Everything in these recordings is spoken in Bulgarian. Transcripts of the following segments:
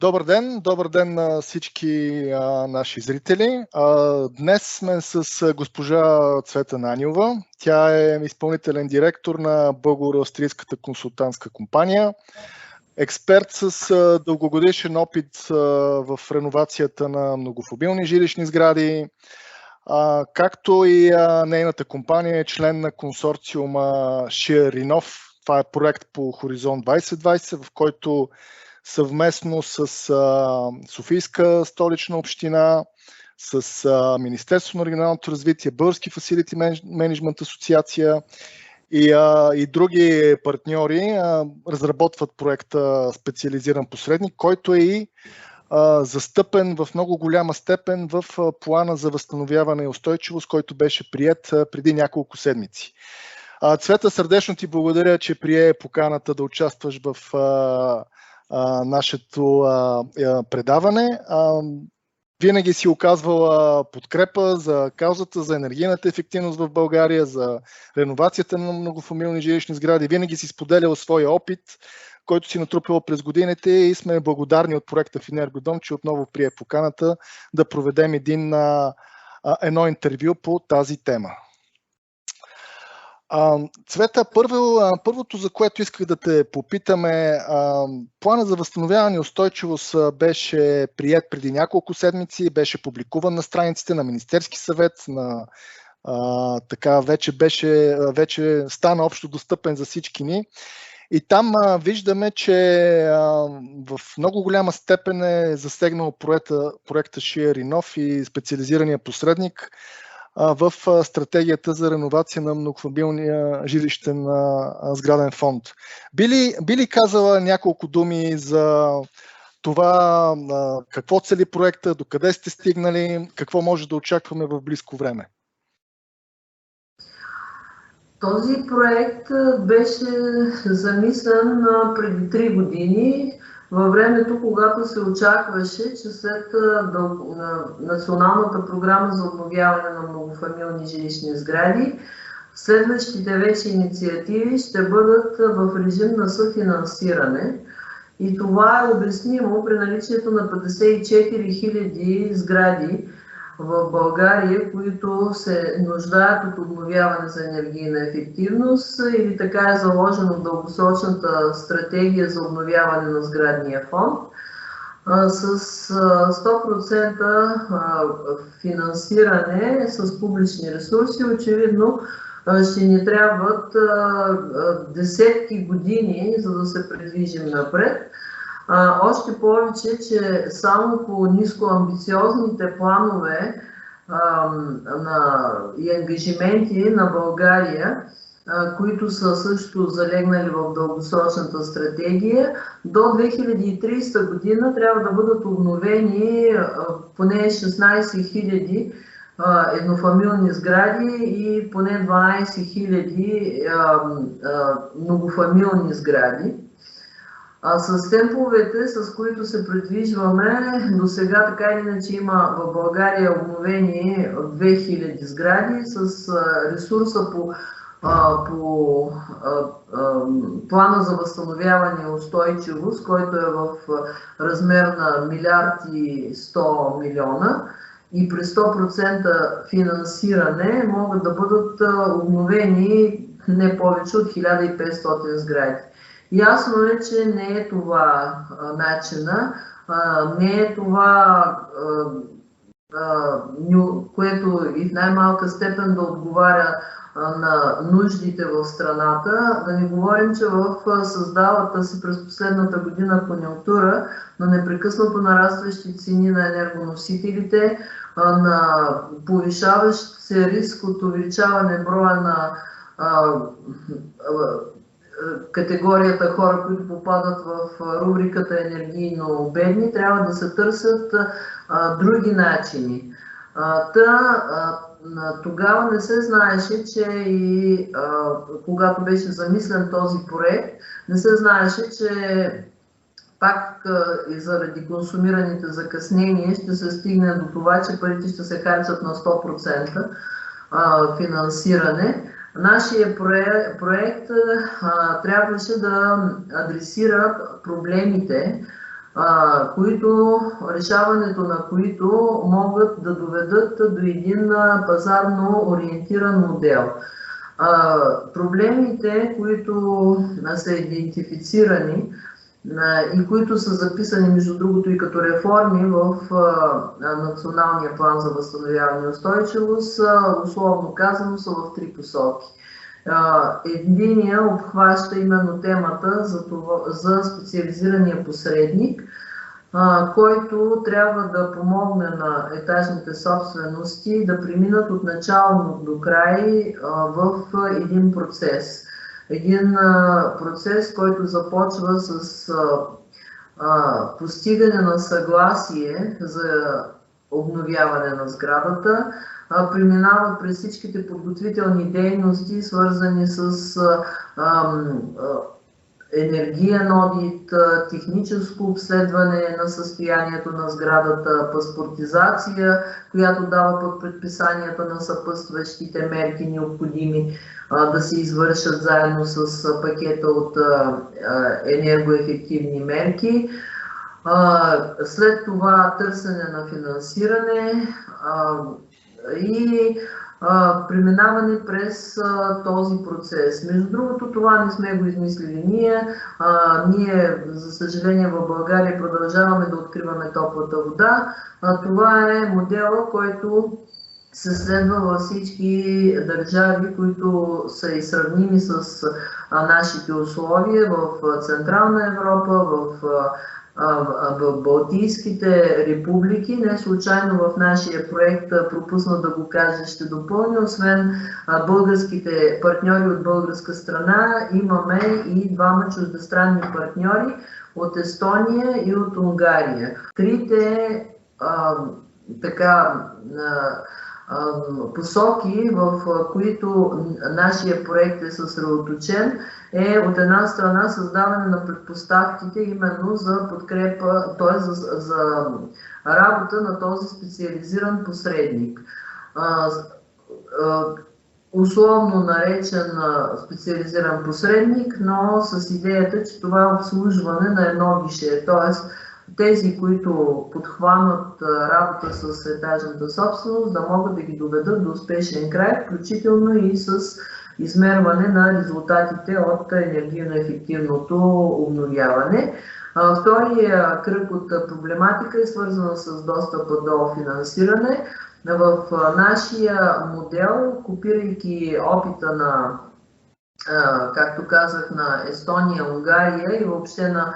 Добър ден на всички наши зрители. Днес сме с госпожа Цвета Нанилова. Тя е изпълнителен директор на българо-австрийската консултантска компания, експерт с дългогодишен опит в реновацията на многофамилни жилищни сгради, както и нейната компания е член на консорциума Share-Renov. Това е проект по Хоризонт 2020, в който съвместно с Софийска столична община, с Министерство на регионалното развитие, Български фасилити менеджмент асоциация и други партньори разработват проекта специализиран посредник, който е и застъпен в много голяма степен в плана за възстановяване и устойчивост, който беше приет преди няколко седмици. Цвета, сърдечно ти благодаря, че прие поканата да участваш в нашето предаване. Винаги си оказвала подкрепа за каузата, за енергийната ефективност в България, за реновацията на многофамилни жилищни сгради. Винаги си споделяла своя опит, който си натрупала през годините, и сме благодарни от проекта в Енергодом, че отново прие поканата да проведем едно интервю по тази тема. Цвета, първото, за което исках да те попитаме, плана за възстановяване и устойчивост беше приет преди няколко седмици, беше публикуван на страниците на Министерски съвет, вече стана общо достъпен за всички ни. И там виждаме, че в много голяма степен е засегнал проекта Share-Renov и специализирания посредник в стратегията за реновация на многофамилния жилищен сграден фонд. Би ли казала няколко думи за това какво цели проекта, докъде сте стигнали, какво може да очакваме в близко време? Този проект беше замислен преди 3 години, във времето, когато се очакваше, че след Националната програма за обновяване на многофамилни жилищни сгради, следващите вече инициативи ще бъдат в режим на съфинансиране. И това е обяснимо при наличието на 54 000 сгради в България, които се нуждаят от обновяване за енергийна ефективност, или така е заложено в дългосрочната стратегия за обновяване на сградния фонд. С 100% финансиране с публични ресурси, очевидно ще ни трябват десетки години, за да се придвижим напред. Още повече, че само по нискоамбициозните планове и ангажименти на България, които са също залегнали в дългосрочната стратегия, до 2030 година трябва да бъдат обновени поне 16 000 еднофамилни сгради и поне 12 000 многофамилни сгради. С темповете, с които се придвижваме, до сега така или иначе има в България обновени 2000 сгради с ресурса по плана за възстановяване и устойчивост, който е в размер на 1 100 милиона, и при 100% финансиране могат да бъдат обновени не повече от 1500 сгради. Ясно е, че не е това начина, не е това, което и в най-малка степен да отговаря на нуждите в страната. Да не говорим, че в създалата си през последната година конюнктура на непрекъснато нарастващи цени на енергоносителите, на повишаващ се риск от увеличаване броя на категорията хора, които попадат в рубриката енергийно бедни, трябва да се търсят други начини. Тогава не се знаеше, че и когато беше замислен този проект, не се знаеше, че пак и заради консумираните закъснения ще се стигне до това, че парите ще се харчат на 100% финансиране. Нашия проект трябваше да адресира проблемите решаването на които могат да доведат до един пазарно ориентиран модел. Проблемите, които са идентифицирани и които са записани, между другото, и като реформи в Националния план за възстановяване и устойчивост, условно казано, са в три посоки. Единия обхваща именно темата за специализирания посредник, който трябва да помогне на етажните собствености да преминат от начало до край в един процес. Един процес, който започва с постигане на съгласие за обновяване на сградата, преминава през всичките подготвителни дейности, свързани с енергиен одит, техническо обследване на състоянието на сградата, паспортизация, която дава под предписанията на съпътстващите мерки, необходими да се извършат заедно с пакета от енергоефективни мерки. След това търсене на финансиране и преминаване през този процес. Между другото, това не сме го измислили ние. Ние, за съжаление, в България продължаваме да откриваме топлата вода. Това е модела, който се следва във всички държави, които са и сравними с нашите условия в Централна Европа, в Балтийските републики. Не случайно в нашия проект, пропусна да го кажа, ще допълня, освен българските партньори от българска страна, имаме и двама чуждестранни партньори от Естония и от Унгария. Трите посоки, в които нашия проект е съсредоточен, е от една страна създаване на предпоставките именно за подкрепа, т.е. за работа на този специализиран посредник. Условно наречен специализиран посредник, но с идеята, че това е обслужване на едно гише, т.е. тези, които подхванат работа с етажната собственост, да могат да ги доведат до успешен край, включително и с измерване на резултатите от енергийно ефективното обновяване. Втория кръг от проблематика е свързана с достъпа до финансиране. В нашия модел, копирайки опита на, както казах, на Естония, Унгария и въобще на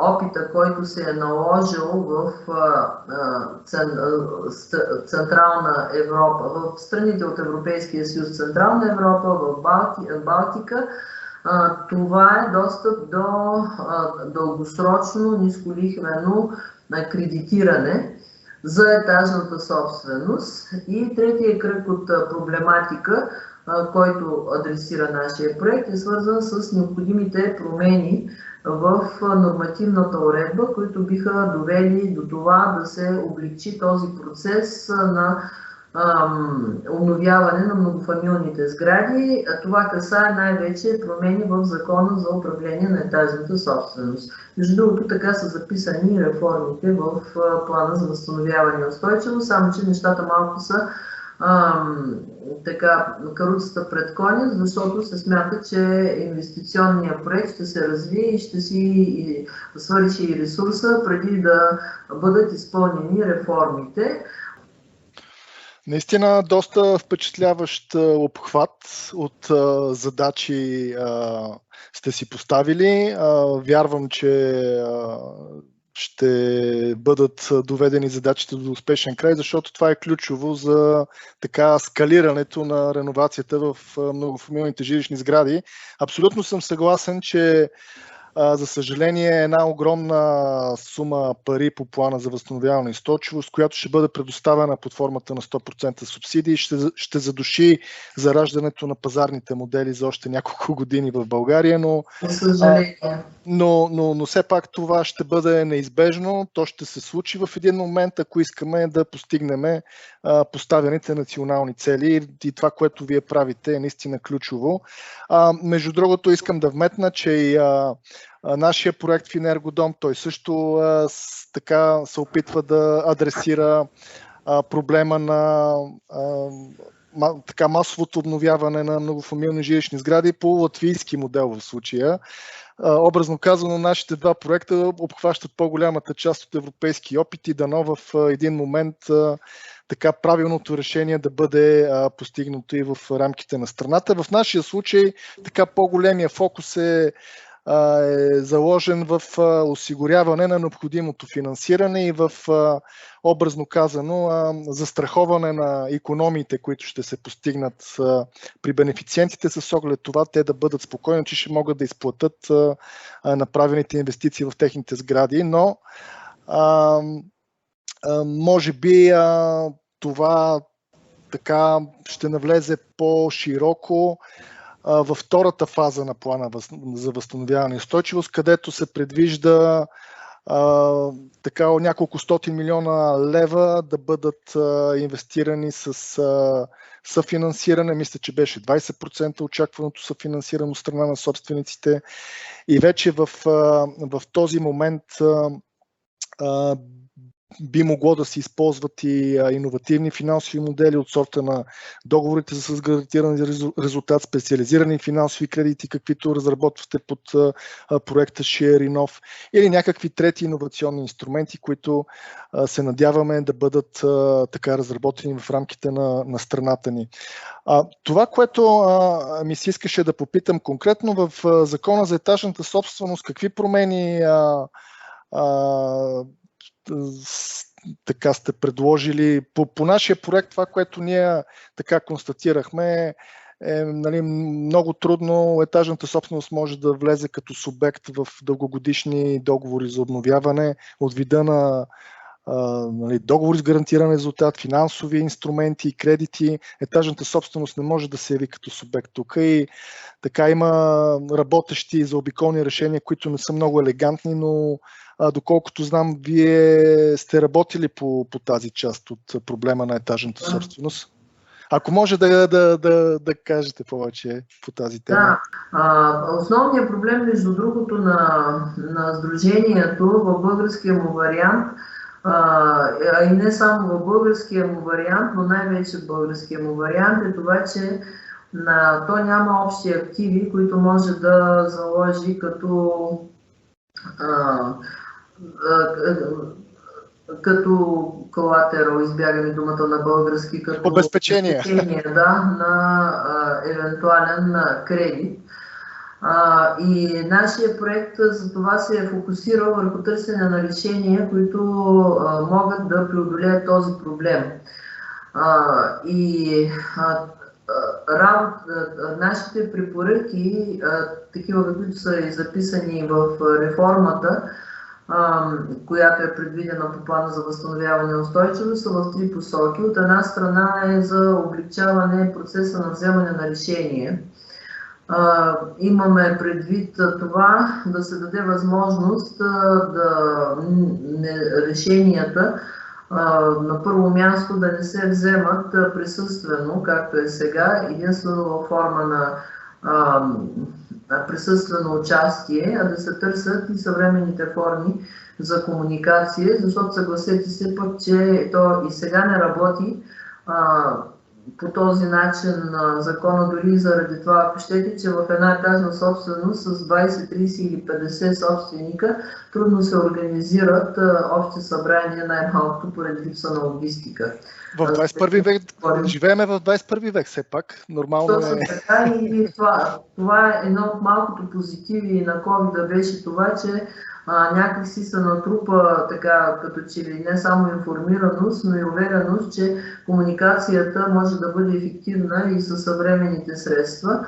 опита, който се е наложил в Централна Европа, в страните от Европейския съюз, Централна Европа, в Балтика, това е достъп до дългосрочно нисколихвено кредитиране за етажната собственост. И третия кръг от проблематика, който адресира нашия проект, е свързан с необходимите промени в нормативната уредба, които биха довели до това да се облегчи този процес на обновяване на многофамилните сгради. Това касае най-вече промени в Закона за управление на етажната собственост. Между другото, така са записани реформите в Плана за възстановяване и устойчивост, само че нещата малко са каруцата пред коня, защото се смята, че инвестиционният проект ще се развие и ще си свърши ресурса преди да бъдат изпълнени реформите. Наистина доста впечатляващ обхват от задачи сте си поставили. Вярвам, че ще бъдат доведени задачите до успешен край, защото това е ключово за скалирането на реновацията в многофамилните жилищни сгради. Абсолютно съм съгласен, че за съжаление една огромна сума пари по плана за възстановяване и устойчивост, която ще бъде предоставена под формата на 100% субсидии, ще задуши зараждането на пазарните модели за още няколко години в България, но все пак това ще бъде неизбежно, то ще се случи в един момент, ако искаме да постигнем поставените национални цели, и това, което вие правите, е наистина ключово. Между другото, искам да вметна, че Нашия проект в Енергодом, той също така се опитва да адресира проблема на така масовото обновяване на многофамилни жилищни сгради по латвийски модел в случая. Образно казано, нашите два проекта обхващат по-голямата част от европейски опити, дано в един момент така правилното решение да бъде постигнато и в рамките на страната. В нашия случай така по-големия фокус е заложен в осигуряване на необходимото финансиране и в, образно казано, застраховане на икономиите, които ще се постигнат при бенефициентите, с оглед това те да бъдат спокойни, че ще могат да изплатят направените инвестиции в техните сгради, но може би това така ще навлезе по-широко във втората фаза на плана за възстановяване и устойчивост, където се предвижда така няколко стотин милиона лева да бъдат инвестирани с съфинансиране. Мисля, че беше 20% очакваното съфинансиране от страна на собствениците. И вече в този момент би могло да се използват и иновативни финансови модели от сорта на договорите за гарантиран резултат, специализирани финансови кредити, каквито разработвате под проекта Share-in-Off, или някакви трети иновационни инструменти, които се надяваме да бъдат така разработени в рамките на страната ни. Това, което ми се искаше да попитам конкретно в Закона за етажната собственост, какви промени така сте предложили по нашия проект? Това, което ние така констатирахме, е нали, много трудно етажната собственост може да влезе като субект в дългогодишни договори за обновяване от вида на нали, договори с гарантиран резултат, финансови инструменти, кредити. Етажната собственост не може да се яви като субект тук и така има работещи заобиколни решения, които не са много елегантни, но доколкото знам, вие сте работили по тази част от проблема на етажната собственост. Ако може да кажете повече по тази тема. Да, основният проблем, между другото, на сдружението в българския му вариант, и не само в българския му вариант, но най-вече в българския му вариант е това, че то няма общи активи, които може да заложи като колатерал, избягаме думата на български, като обезпечение, на евентуален кредит. И нашия проект за това се е фокусирал върху търсене на решения, които могат да преодолеят този проблем. Нашите препоръки, такива каквито са и записани в реформата, която е предвидена по плана за възстановяване и устойчивост, са в три посоки. От една страна е за облекчаване процеса на вземане на решение. Имаме предвид това да се даде възможност решенията на първо място да не се вземат присъствено, както е сега, единствено във форма на присъствено участие, а да се търсят и съвременните форми за комуникация, защото съгласете се пък, че то и сега не работи по този начин на закона, дори заради това, ако щете, че в една етажна собственост с 20, 30 или 50 собственика трудно се организират общи събрания, най-малкото поради липса на логистика. В 21 век, живееме в 21 век все пак, нормално е. Така и това е едно от малкото позитиви на COVID беше това, че някак си се натрупа така, като че ли не само информираност, но и увереност, че комуникацията може да бъде ефективна и със съвременните средства.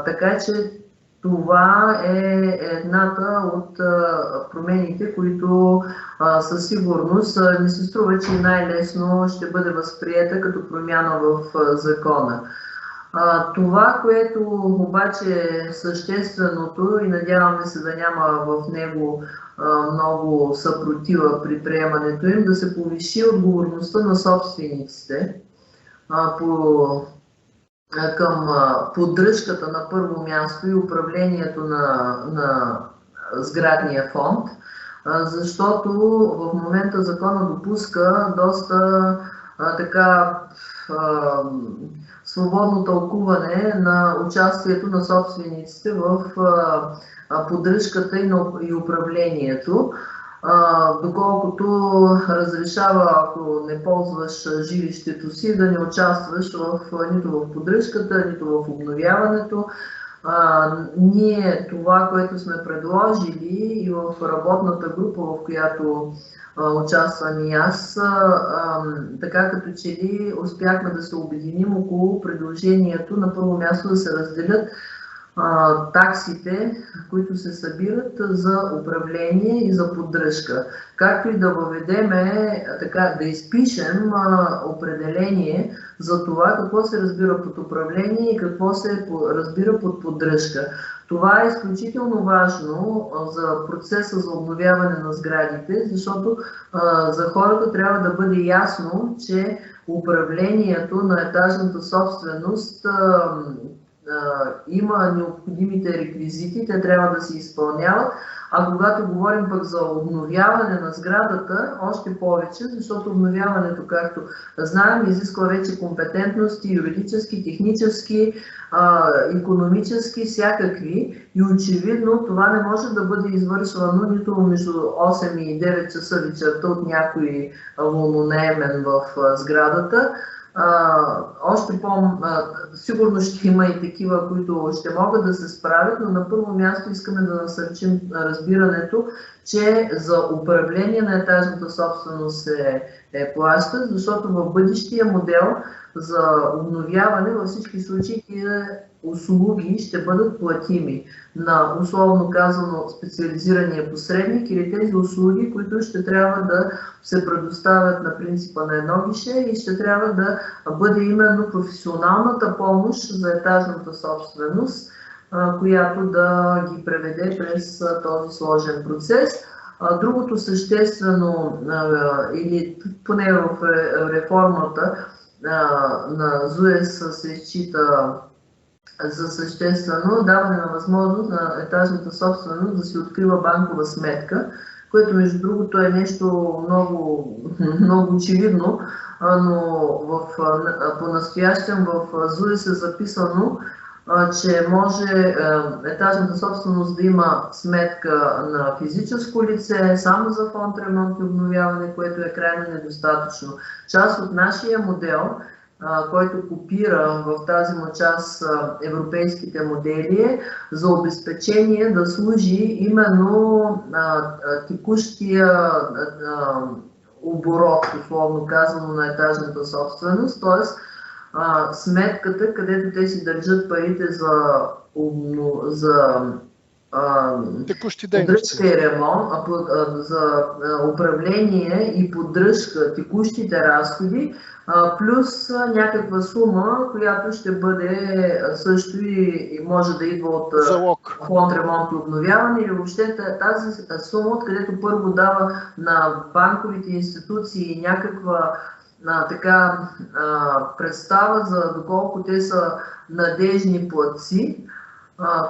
Така че това е едната от промените, които със сигурност ми се струва, че най-лесно ще бъде възприета като промяна в закона. Това, което обаче е същественото и надяваме се да няма в него много съпротива при приемането им, да се повиши отговорността на собствениците към поддръжката на първо място и управлението на сградния фонд, защото в момента закона допуска доста така свободно тълкуване на участието на собствениците в поддръжката и управлението, доколкото разрешава, ако не ползваш жилището си, да не участваш нито в поддръжката, нито в обновяването. Ние това, което сме предложили и в работната група, в която участвам и аз, така като че ли успяхме да се обединим около предложението на първо място да се разделят таксите, които се събират за управление и за поддръжка, както и да въведеме, така, да изпишем определение за това какво се разбира под управление и какво се разбира под поддръжка. Това е изключително важно за процеса за обновяване на сградите, защото за хората трябва да бъде ясно, че управлението на етажната собственост има необходимите реквизити, те трябва да се изпълняват, а когато говорим пък за обновяване на сградата, още повече, защото обновяването, както знаем, изисква вече компетентности, юридически, технически, икономически, всякакви, и очевидно това не може да бъде извършвано нито между 8 и 9 часа вечерта от някой волнонаемен в сградата. Още сигурно ще има и такива, които ще могат да се справят, но на първо място искаме да насърчим разбирането, че за управление на етажната собственост се плаща, защото в бъдещия модел за обновяване във всички случаи услуги ще бъдат платими на, условно казано, специализирания посредник или тези услуги, които ще трябва да се предоставят на принципа на едно гише и ще трябва да бъде именно професионалната помощ за етажната собственост, която да ги преведе през този сложен процес. Другото съществено, или поне в реформата на ЗУЕС се счита за съществено, даване на възможност на етажната собственост да си открива банкова сметка, което между другото е нещо много очевидно, но по-настоящем в ЗУЕС е записано, че може етажната собственост да има сметка на физическо лице, само за фонд ремонт и обновяване, което е крайно недостатъчно. Част от нашия модел, който копира в тази му част европейските модели, за обезпечение да служи именно текущия оборот, условно казано, на етажната собственост, т.е. сметката, където те си държат парите за поддръжка и ремонт, за управление и поддръжка, текущите разходи, плюс някаква сума, която ще бъде също и може да идва от фонд ремонт и обновяване, или въобще тази сума, откъдето първо дава на банковите институции някаква представа за доколко те са надежни платци,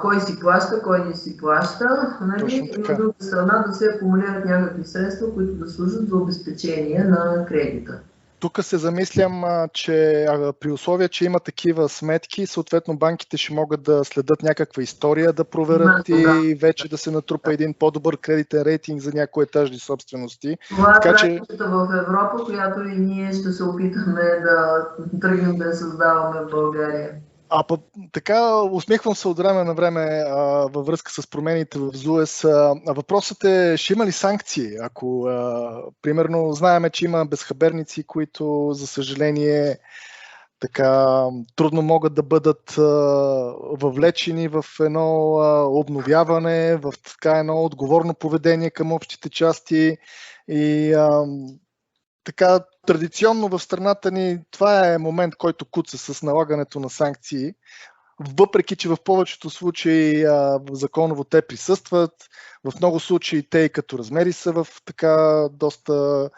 кой си плаща, кой не си плаща, нали? И от друга страна да се акумулират някакви средства, които да служат за обезпечение на кредита. Тук се замислям, че при условие, че има такива сметки, съответно банките ще могат да следят някаква история, да проверят и вече да се натрупа един по-добър кредитен рейтинг за някои етажни собствености. Това е практиката в Европа, която и ние ще се опитаме да тръгнем да създаваме в България. Така, усмихвам се от време на време във връзка с промените в ЗУЕС. Въпросът е, ще има ли санкции? Ако, примерно, знаеме, че има безхаберници, които, за съжаление, така трудно могат да бъдат въвлечени в едно обновяване, в така едно отговорно поведение към общите части и така, традиционно в страната ни това е момент, който куца с налагането на санкции, въпреки че в повечето случаи законово те присъстват, в много случаи те и като размери са в така доста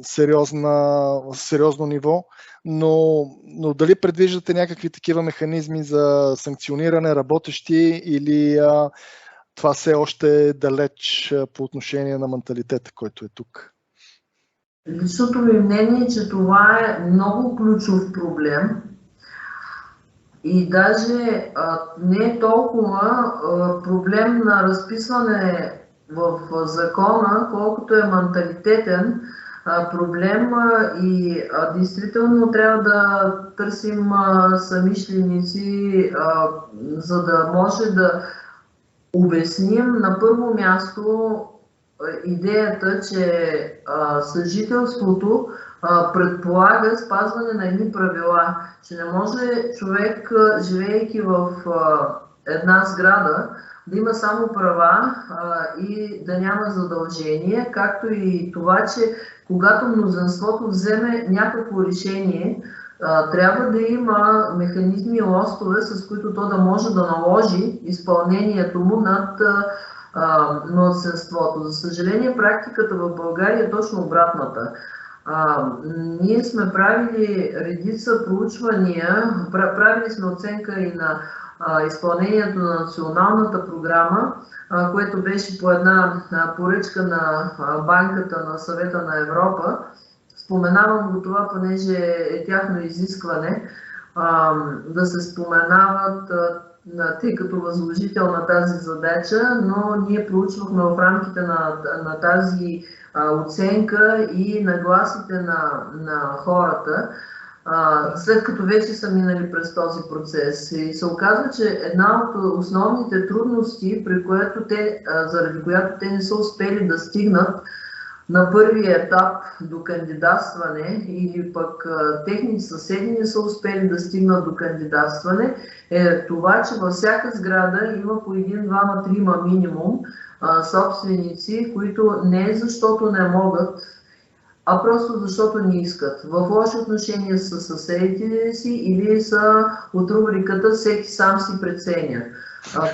сериозно ниво, но дали предвиждате някакви такива механизми за санкциониране работещи или това все още е далеч по отношение на менталитета, който е тук. Личното ми мнение е, че това е много ключов проблем и даже не е толкова проблем на разписване в закона, колкото е менталитетен проблем и действително трябва да търсим съмишленици, за да може да обясним на първо място идеята, че съжителството предполага спазване на едни правила, че не може човек, живеейки в една сграда, да има само права и да няма задължения, както и това, че когато мнозинството вземе някакво решение, трябва да има механизми и лостове, с които то да може да наложи изпълнението му над мнозинството. За съжаление, практиката в България е точно обратната. Ние сме правили редица проучвания, правили сме оценка и на изпълнението на националната програма, което беше по една поръчка на Банката на Съвета на Европа. Споменавам го това, понеже е тяхно изискване да се споменават, тъй като възложител на тази задача, но ние проучвахме в рамките на тази оценка и нагласите на хората, след като вече са минали през този процес. И се оказва, че една от основните трудности, заради която те не са успели да стигнат на първия етап до кандидатстване или пък техни съседи не са успели да стигнат до кандидатстване, е това, че във всяка сграда има по един, двама, трима минимум собственици, които не е защото не могат, а просто защото не искат. В лоши отношения с съседите си или са от рубриката всеки сам си преценя.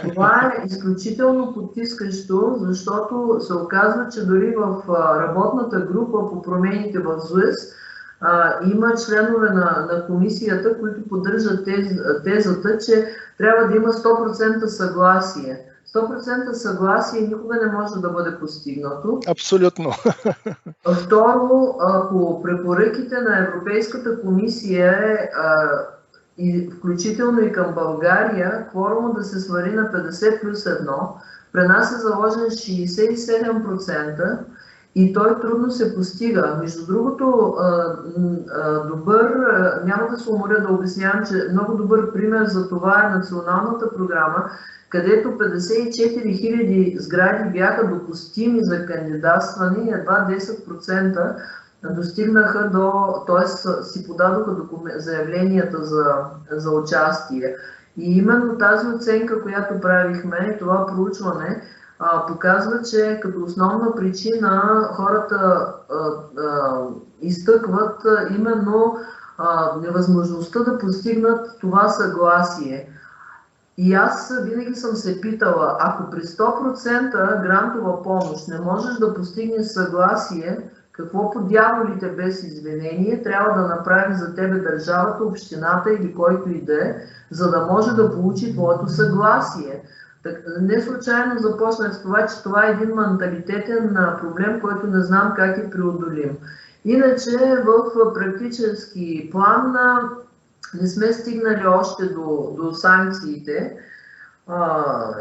Това е изключително потискащо, защото се оказва, че дори в работната група по промените в ЗУЕС има членове на комисията, които поддържат тезата, че трябва да има 100% съгласие. 100% съгласие никога не може да бъде постигнато. Абсолютно. Второ, по препоръките на Европейската комисия и включително и към България, кворума да се свари на 50+1. При нас е заложен 67% и той трудно се постига. Между другото, няма да се уморя да обяснявам, че много добър пример за това е националната програма, където 54 000 сгради бяха допустими за кандидатстване и едва 10% достигнаха т.е. си подадоха заявленията за участие. И именно тази оценка, която правихме, това проучване, показва, че като основна причина хората изтъкват именно невъзможността да постигнат това съгласие. И аз винаги съм се питала, ако при 100% грантова помощ не можеш да постигнеш съгласие, какво по дяволите без извинение трябва да направи за тебе държавата, общината или който и да е, за да може да получи твоето съгласие. Не случайно започнах с това, че това е един менталитетен проблем, който не знам как е преодолим. Иначе в практически план не сме стигнали още до санкциите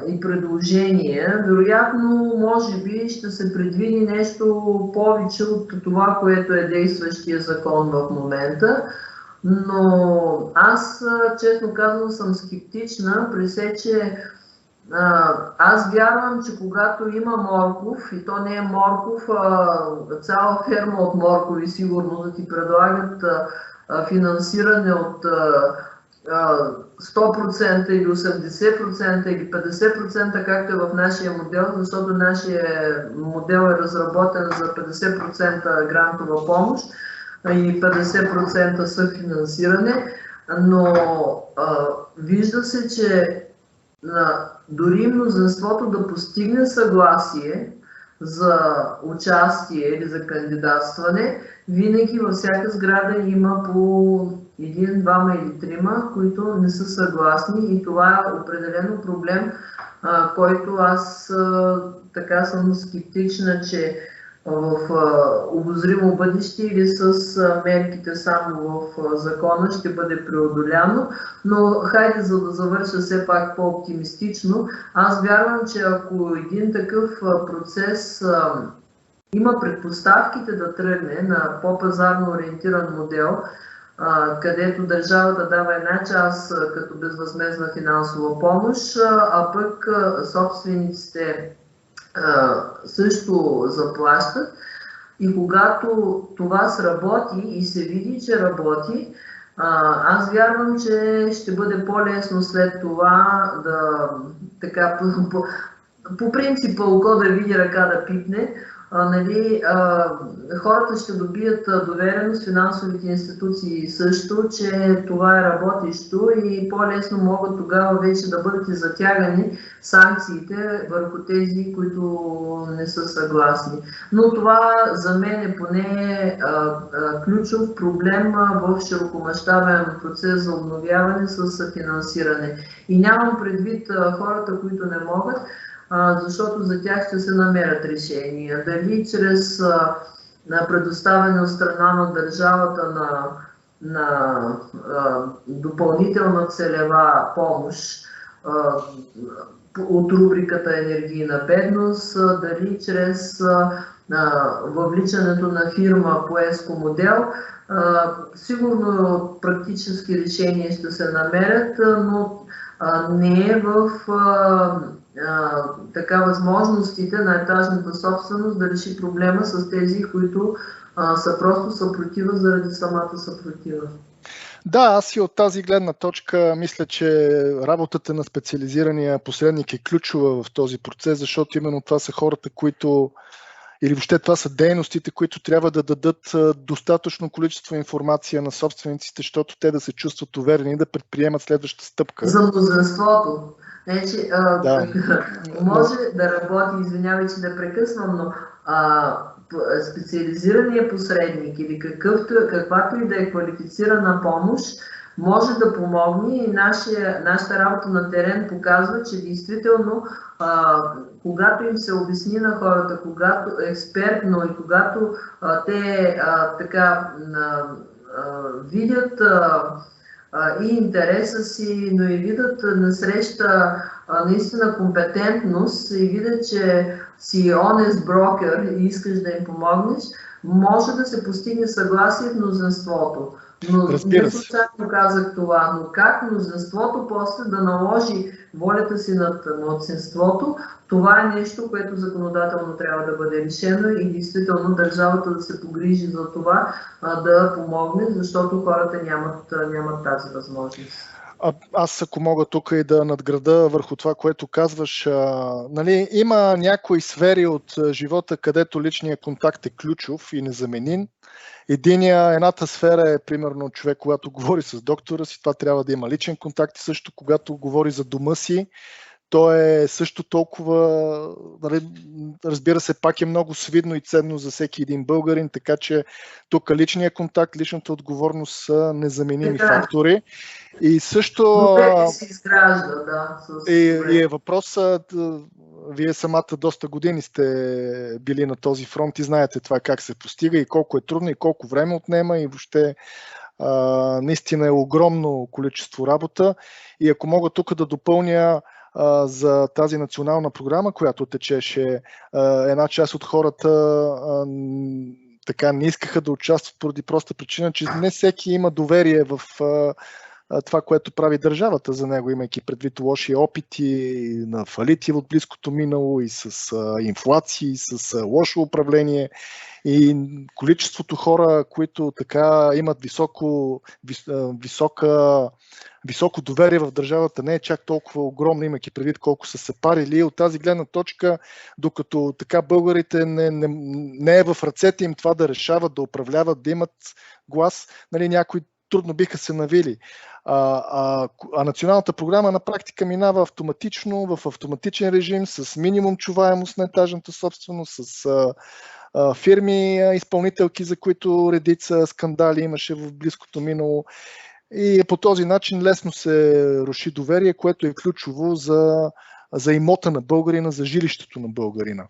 и предложения. Вероятно, може би ще се предвиди нещо повече от това, което е действащия закон в момента. Но аз, честно казвам, съм скептична, при все, че аз вярвам, че когато има морков, и то не е морков, цяла ферма от моркови сигурно да ти предлагат финансиране от 100% или 80% или 50%, както е в нашия модел, защото нашия модел е разработен за 50% грантова помощ и 50% съфинансиране, но вижда се, че дори мнозинството да постигне съгласие за участие или за кандидатстване, винаги във всяка сграда има по един, двама или трима, които не са съгласни, и това е определено проблем който аз така съм скептична, че в обозримо бъдеще или с мерките само в закона ще бъде преодоляно. Но хайде, за да завърша все пак по-оптимистично, аз вярвам, че ако един такъв процес има предпоставките да тръгне на по-пазарно ориентиран модел, където държавата дава една част като безвъзмездна финансова помощ, а пък собствениците също заплащат. И когато това сработи и се види, че работи, аз вярвам, че ще бъде по-лесно след това да така по принципа око да види, ръка да пипне. Хората ще добият довереност, финансовите институции също, че това е работещо и по-лесно могат тогава вече да бъдат и затягани санкциите върху тези, които не са съгласни. Но това за мен е поне ключов проблем в широкомащабен процес за обновяване с финансиране. И нямам предвид хората, които не могат, защото за тях ще се намерят решения. Дали чрез предоставяне от страна на държавата на допълнителна целева помощ от рубриката енергийна бедност, дали чрез въвличането на фирма по ЕСКО модел. Сигурно практически решения ще се намерят, но не е в така възможностите на етажната собственост да реши проблема с тези, които са просто съпротива заради самата съпротива. Да, аз и от тази гледна точка мисля, че работата на специализирания посредник е ключова в този процес, защото именно това са хората, които, или въобще това са дейностите, които трябва да дадат достатъчно количество информация на собствениците, защото те да се чувстват уверени и да предприемат следващата стъпка. За мнозинството. Да. Може да работи, извинявай, че да прекъсвам, но специализираният посредник или каквато и да е квалифицирана помощ може да помогне и нашата работа на терен показва, че действително когато им се обясни на хората, когато експертно и когато те така видят и интереса си, но и видят насреща наистина компетентност и видят, че си honest broker и искаш да им помогнеш, може да се постигне съгласие в мнозинството. Но не случайно казах това, но как мнозинството после да наложи волята си над младсинството, това е нещо, което законодателно трябва да бъде решено и действително държавата да се погрижи за това да помогне, защото хората нямат тази възможност. Аз ако мога тук и да надграда върху това, което казваш, има някои сфери от живота, където личният контакт е ключов и незаменим. Едната сфера е, примерно, човек, когато говори с доктора си, това трябва да има личен контакт и също когато говори за дома си, то е също толкова, разбира се, пак е много свидно и ценно за всеки един българин, така че тук личният контакт, личната отговорност са незаменими фактори. И също се изгражда, да. И е въпросът, вие самата доста години сте били на този фронт и знаете това как се постига и колко е трудно и колко време отнема и въобще наистина е огромно количество работа. И ако мога тук да допълня за тази национална програма, която течеше, една част от хората така не искаха да участват поради проста причина, че не всеки има доверие в това, което прави държавата за него, имайки предвид лоши опити на фалити от близкото минало и с инфлации, с лошо управление и количеството хора, които така имат високо доверие в държавата не е чак толкова огромно, имайки предвид колко са се парили. От тази гледна точка, докато така българите не е в ръцете им това да решават, да управляват, да имат глас, някои трудно биха се навили. А националната програма на практика минава автоматично, в автоматичен режим, с минимум чуваемост на етажната собственост, с фирми, изпълнителки, за които редица скандали имаше в близкото минало. И по този начин лесно се руши доверие, което е ключово за за имота на българина, за жилището на българина.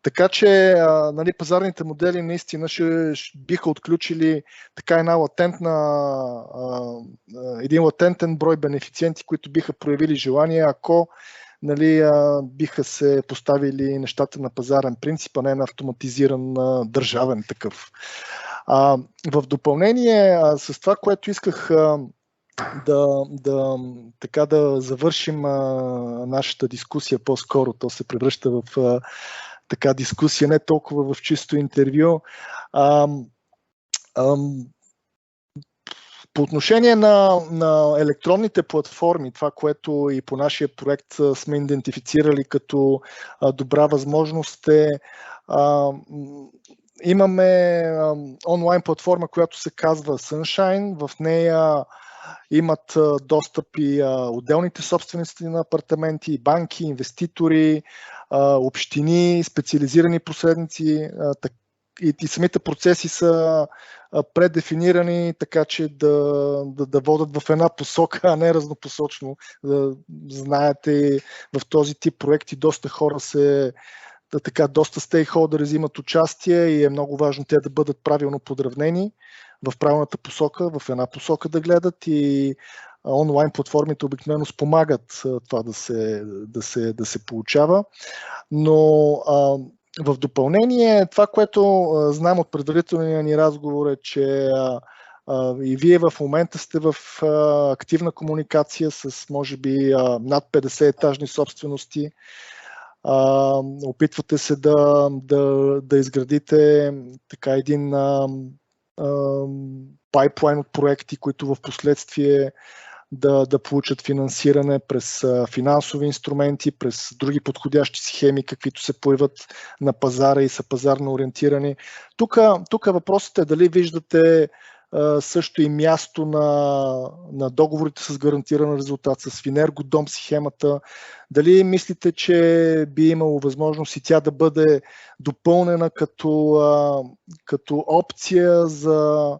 Така че нали, пазарните модели наистина ще биха отключили така един латентен брой бенефициенти, които биха проявили желание, ако нали, биха се поставили нещата на пазарен принцип, а не на автоматизиран държавен такъв. В допълнение с това, което исках да завършим нашата дискусия по-скоро, то се превръща в така дискусия, не толкова в чисто интервю. По отношение на електронните платформи, това, което и по нашия проект сме идентифицирали като добра възможност имаме онлайн платформа, която се казва Sunshine. В нея имат достъп и отделните собственици на апартаменти, банки, инвеститори, общини, специализирани посредници, и самите процеси са предефинирани, така че да водят в една посока, а не разнопосочно. Знаете, в този тип проекти доста хора доста стейкхолдери взимат участие и е много важно те да бъдат правилно подравнени в правилната посока, в една посока да гледат, и онлайн платформите обикновено спомагат това да се получава. Но в допълнение, това, което знам от предварителния ни разговор, е, че и вие в момента сте в активна комуникация с, може би, над 50 етажни собствености. Опитвате се да изградите така един пайплайн от проекти, които в последствие да получат финансиране през финансови инструменти, през други подходящи схеми, каквито се появят на пазара и са пазарно ориентирани. Тук въпросът е дали виждате също и място на договорите с гарантиран резултат, с Финергодом схемата. Дали мислите, че би имало възможност и тя да бъде допълнена като опция за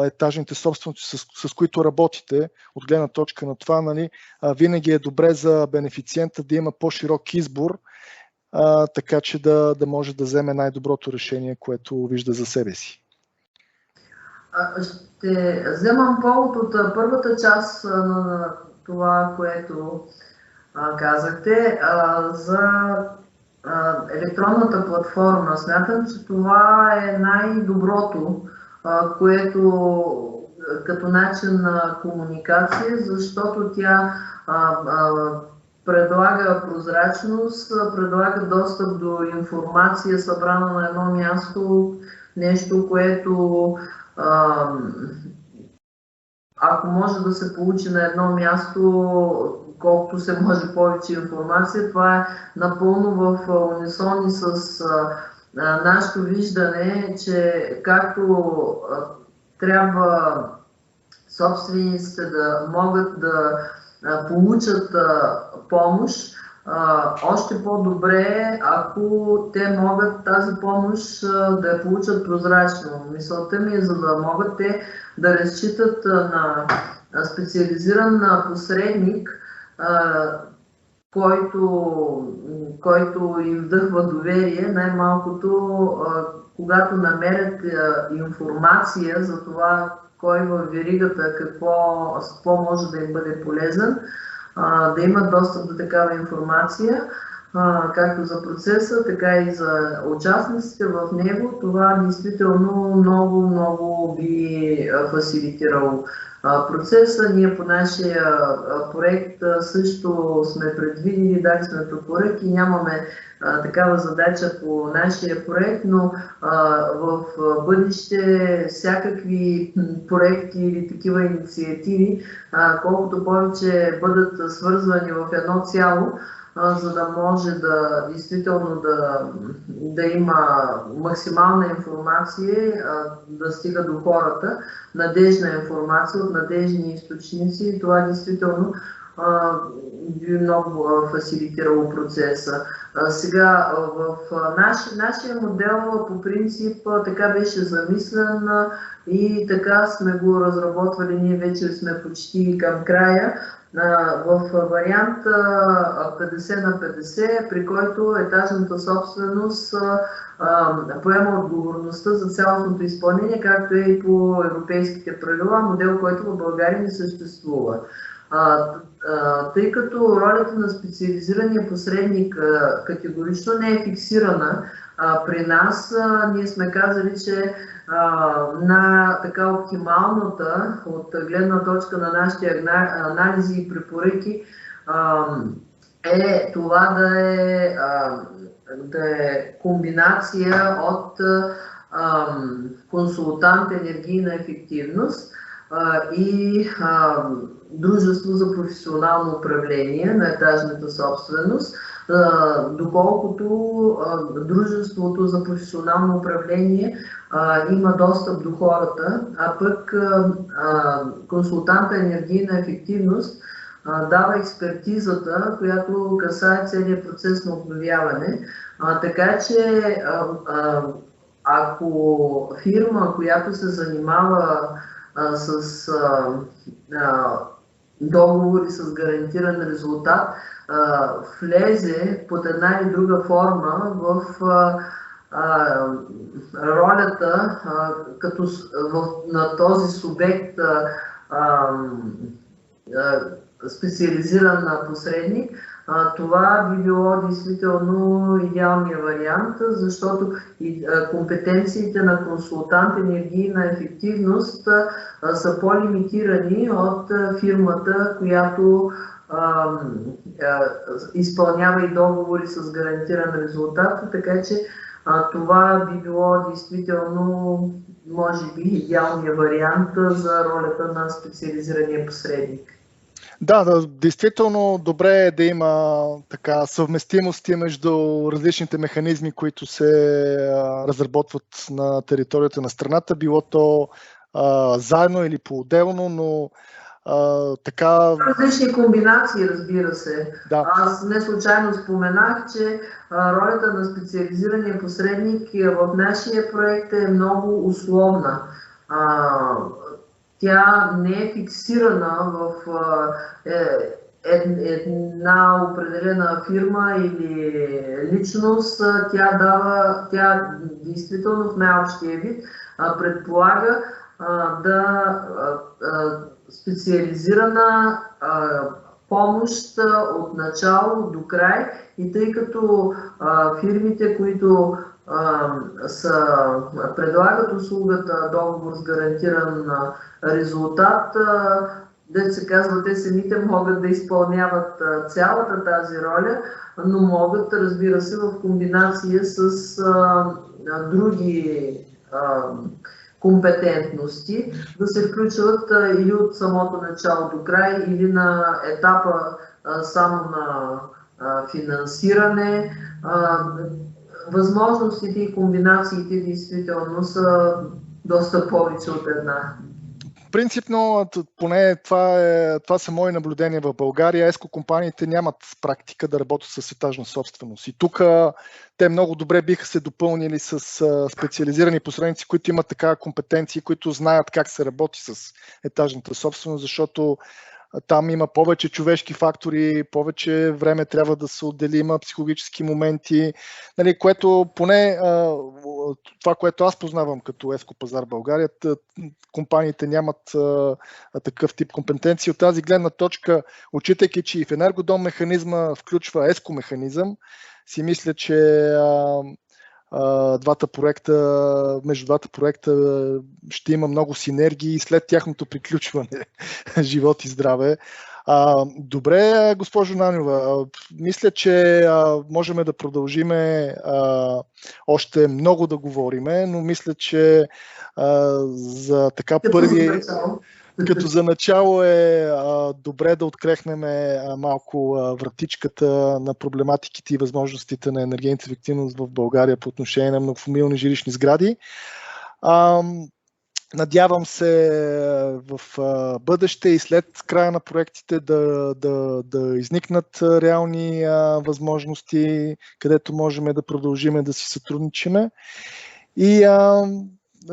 етажните собственици, с които работите, от гледна точка на това, нали, винаги е добре за бенефициента да има по-широк избор, така че да може да вземе най-доброто решение, което вижда за себе си. Ще вземам повод от първата част на това, което казахте за електронната платформа. Смятам, че това е най-доброто, което като начин на комуникация, защото тя предлага прозрачност, предлага достъп до информация, събрана на едно място, нещо, което ако може да се получи на едно място, колкото се може повече информация, това е напълно в унисон с нашето виждане, че както трябва собствениците да могат да получат помощ, още по-добре, ако те могат тази помощ да я получат прозрачно. Мисълта ми е, за да могат те да разчитат на специализиран посредник, който им вдъхва доверие, най-малкото когато намерят информация за това кой във веригата какво може да им бъде полезен, да имат достъп до такава информация, както за процеса, така и за участниците в него. Това действително много би фасилитирало процеса. Ние по нашия проект също сме предвидили, дали сме препоръки, нямаме такава задача по нашия проект, но в бъдеще всякакви проекти или такива инициативи, колкото повече бъдат свързвани в едно цяло, за да може действително да има максимална информация, да стига до хората, надежна информация от надежни източници. Това действително би много фасилитирало процеса. Сега в нашия модел по принцип така беше замислен и така сме го разработвали, ние вече сме почти към края, в вариант 50/50, при който етажната собственост поема отговорността за цялостното изпълнение, както е и по европейските правила, модел, който в България не съществува. Тъй като ролята на специализирания посредник категорично не е фиксирана, при нас ние сме казали, че на така оптималната от гледна точка на нашите анализи и препоръки е това да е комбинация от консултант енергийна ефективност и дружество за професионално управление на етажната собственост, доколкото дружеството за професионално управление има достъп до хората, а пък консултанта енергийна ефективност дава експертизата, която касае целият процес на обновяване. Така че ако фирма, която се занимава с договори с гарантиран резултат, влезе под една или друга форма в ролята на този субект специализиран посредник, това би било действително идеалният вариант, защото компетенциите на консултант енергийна ефективност са по-лимитирани от фирмата, която изпълнява и договори с гарантиран резултат, така че това би било действително, може би, идеалният вариант за ролята на специализирания посредник. Да, действително добре е да има така съвместимости между различните механизми, които се разработват на територията на страната, било то заедно или по-отделно, но така... Различни комбинации, разбира се. Да. Аз не случайно споменах, че ролята на специализирания посредник в нашия проект е много условна. Тя не е фиксирана в една определена фирма или личност. Тя действително в най-общия вид предполага специализирана помощ от начало до край, и тъй като фирмите, които предлагат услугата договор с гарантиран резултат, дето се казва, те самите могат да изпълняват цялата тази роля, но могат, разбира се, в комбинация с други компетентности да се включват или от самото начало до край, или на етапа само на финансиране. Възможностите и комбинациите действително са доста повече от една. Принципно, поне това са мои наблюдения в България. ЕСКО компаниите нямат практика да работят с етажна собственост. И тук те много добре биха се допълнили с специализирани посредници, които имат такава компетенции, които знаят как се работи с етажната собственост, защото там има повече човешки фактори, повече време трябва да се отдели, има психологически моменти, нали, което поне това, което аз познавам като ЕСКО Пазар България, компаниите нямат такъв тип компетенции. От тази гледна точка, отчитайки, че и в Енергодом механизма включва ЕСКО механизъм, си мисля, че между двата проекта ще има много синергии след тяхното приключване. Живот и здраве. Добре, госпожо Нанева, мисля, че можем да продължим още много да говориме, но мисля, че за така първи... Като за начало е добре да открехнем малко вратичката на проблематиките и възможностите на енергийната ефективност в България по отношение на многофамилни жилищни сгради. Надявам се в бъдеще и след края на проектите да изникнат реални възможности, където можем да продължим да си сътрудничиме. И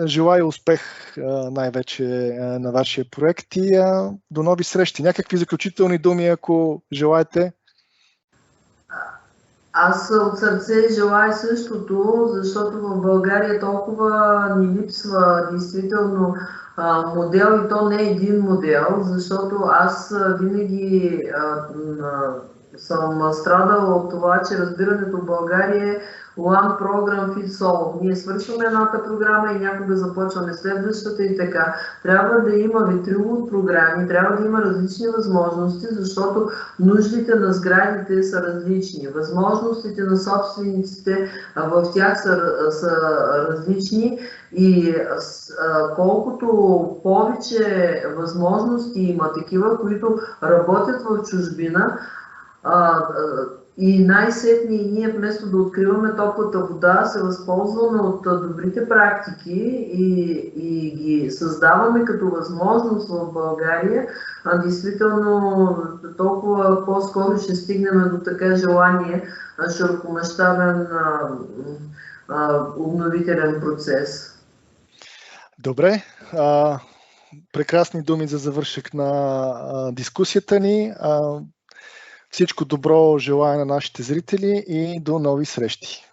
желая успех най-вече на вашия проект и до нови срещи. Някакви заключителни думи, ако желаете? Аз от сърце желая същото, защото в България толкова ни липсва действително модел и то не е един модел, защото аз винаги съм страдала от това, че разбирането в България е One Program Fits All. Ние свършваме едната програма и някога започваме следващата и така. Трябва да има ветрило от програми, трябва да има различни възможности, защото нуждите на сградите са различни. Възможностите на собствениците в тях са различни и колкото повече възможности има такива, които работят в чужбина, и най-сетне и ние вместо да откриваме топлата вода, се възползваме от добрите практики и ги създаваме като възможност в България, действително толкова по-скоро ще стигнем до така желание широкомащабен обновителен процес. Добре. Прекрасни думи за завършек на дискусията ни. Всичко добро желая на нашите зрители и до нови срещи!